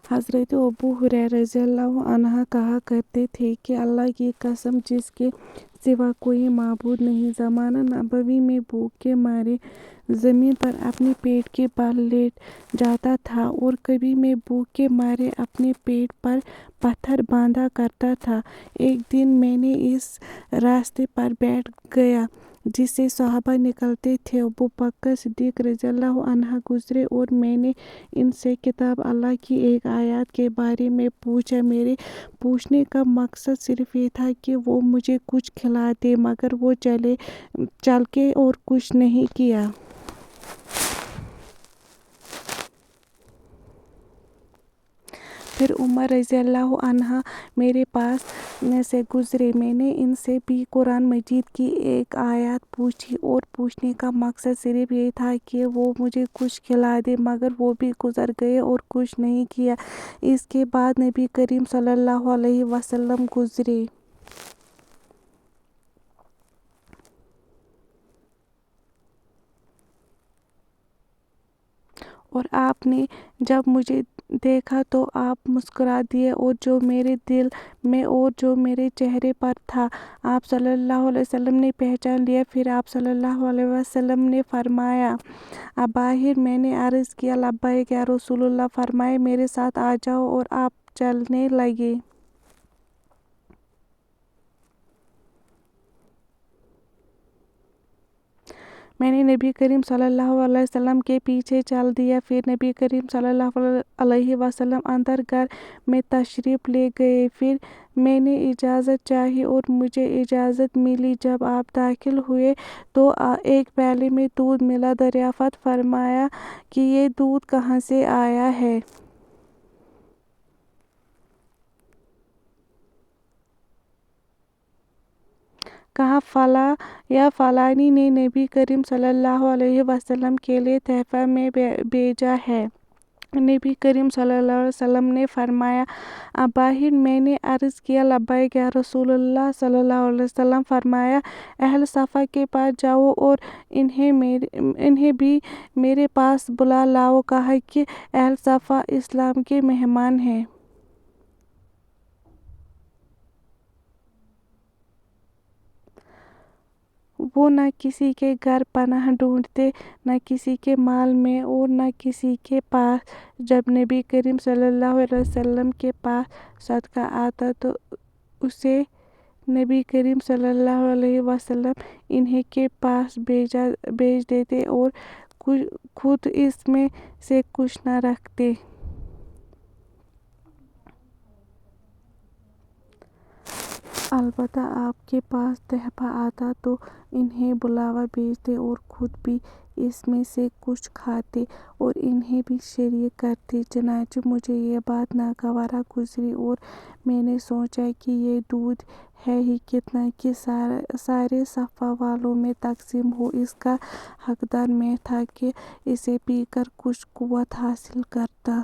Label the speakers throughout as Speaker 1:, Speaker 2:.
Speaker 1: हज़रत अबू हुरैरा रज़ियल्लाहु अन्हु कहा करते थे कि अल्लाह की कसम जिसके सिवा कोई माबूद नहीं, ज़माना नबवी में भूख के मारे ज़मीन पर अपने पेट के बल लेट जाता था और कभी मैं भूख के मारे अपने पेट पर पत्थर बांधा करता था। एक दिन मैंने इस रास्ते पर बैठ गया जिससे सहाबा निकलते थे। अबू बकर सिद्दीक़ रज़ियल्लाहु अन्हु गुज़रे और मैंने इनसे किताब अल्लाह की एक आयत के बारे में पूछा। मेरे पूछने का मकसद सिर्फ ये था कि वो मुझे कुछ खिला दे, मगर वो चल के और कुछ नहीं किया। फिर उमर रज़ियल्लाहु अन्हा मेरे पास से गुज़रे। मैंने इनसे भी कुरान मजीद की एक आयत पूछी और पूछने का मकसद सिर्फ ये था कि वो मुझे कुछ खिला दे, मगर वो भी गुज़र गए और कुछ नहीं किया। इसके बाद नबी करीम सल्लल्लाहु अलैहि वसल्लम गुज़रे और आपने जब मुझे देखा तो आप मुस्कुरा दिए और जो मेरे दिल में और जो मेरे चेहरे पर था आप सल्लल्लाहु अलैहि वसल्लम ने पहचान लिया। फिर आप सल्लल्लाहु अलैहि वसल्लम ने फरमाया, अबाहिर। मैंने अर्ज़ किया, लब्बैक या रसूलल्लाह। फरमाए, मेरे साथ आ जाओ, और आप चलने लगे। मैंने नबी करीम सल्लल्लाहु अलैहि वसल्लम के पीछे चल दिया। फिर नबी करीम सल्लल्लाहु अलैहि वसल्लम अंदर घर में तशरीफ़ ले गए। फिर मैंने इजाज़त चाही और मुझे इजाज़त मिली। जब आप दाखिल हुए तो एक प्याले में दूध मिला। दरियाफ़त फरमाया कि ये दूध कहाँ से आया है। कहा, फला या फलानी ने नबी करीम सल्लल्लाहु अलैहि वसल्लम के लिए तोहफ़ा में भेजा है। नबी करीम सल्लल्लाहु अलैहि वसल्लम ने फरमाया, अबाहिर। मैंने अर्ज़ किया, लब्बैक या रसूलल्लाह। सल्लल्लाहु अलैहि वसल्लम फरमाया, अहल सफ़ा के पास जाओ और इन्हें भी मेरे पास बुला लाओ। कहा कि अहल सफ़ा इस्लाम के मेहमान हैं। वो न किसी के घर पनाह ढूंढते, न किसी के माल में और न किसी के पास। जब नबी करीम सल्लल्लाहु अलैहि वसल्लम के पास सदका आता तो उसे नबी करीम सल्लल्लाहु अलैहि वसल्लम इन्हीं के पास भेज देते और खुद इसमें से कुछ न रखते। अलबत्ता आपके पास तोहफ़ा आता तो इन्हें बुलावा भेजते और खुद भी इसमें से कुछ खाते और इन्हें भी शरीक करते। चनाचे मुझे ये बात नागवार गुज़री और मैंने सोचा कि ये दूध है ही कितना कि सारे सफ़ा वालों में तकसीम हो। इसका हकदार मैं था कि इसे पी कर कुछ क़ुव्वत हासिल करता।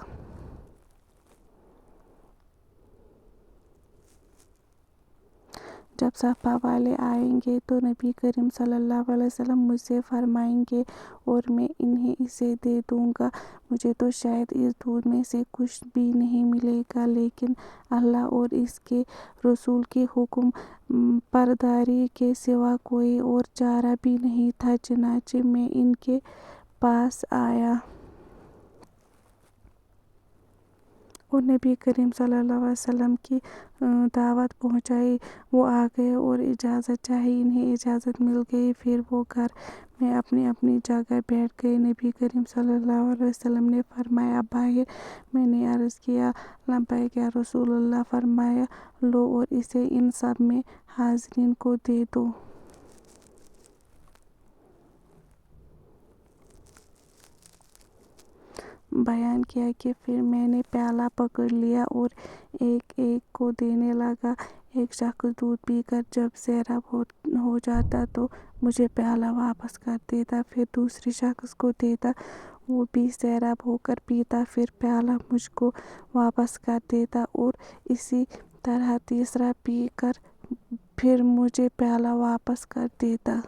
Speaker 1: जब सफ़ा वाले आएंगे तो नबी करीम सल्लल्लाहु अलैहि वसल्लम मुझसे फरमाएंगे और मैं इन्हें इसे दे दूँगा। मुझे तो शायद इस दूध में से कुछ भी नहीं मिलेगा, लेकिन अल्लाह और इसके रसूल के हुक्म बरदारी के सिवा कोई और चारा भी नहीं था। चनाचे मैं इनके पास आया और नबी करीम सल्लल्लाहु अलैहि वसल्लम की दावत पहुंचाई। वो आ गए और इजाज़त चाही, इन्हें इजाज़त मिल गई। फिर वो घर में अपनी अपनी जगह बैठ गए। नबी करीम सल्लल्लाहु अलैहि वसल्लम ने फरमाया, अबाहिर। मैंने अर्ज़ किया, लब्बैक या रसूलल्लाह। फरमाया, लो और इसे इन सब में हाज़रीन को दे दो। बयान किया कि फिर मैंने प्याला पकड़ लिया और एक एक को देने लगा। एक शख्स दूध पीकर जब सैराब हो जाता तो मुझे प्याला वापस कर देता, फिर दूसरे शख्स को देता, वो भी सैराब होकर पीता, फिर प्याला मुझको वापस कर देता और इसी तरह तीसरा पी कर फिर मुझे प्याला वापस कर देता।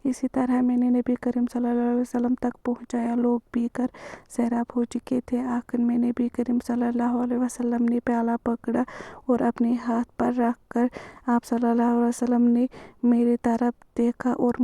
Speaker 1: اسی طرح میں نے نبی کریم صلی اللہ علیہ وسلم تک پہنچایا۔ لوگ پی کر سیراب ہو چکے تھے۔ آخر میں نبی کریم صلی اللہ علیہ وسلم نے پیالہ پکڑا اور اپنے ہاتھ پر رکھ کر آپ صلی اللہ علیہ وسلم نے میری طرف دیکھا اور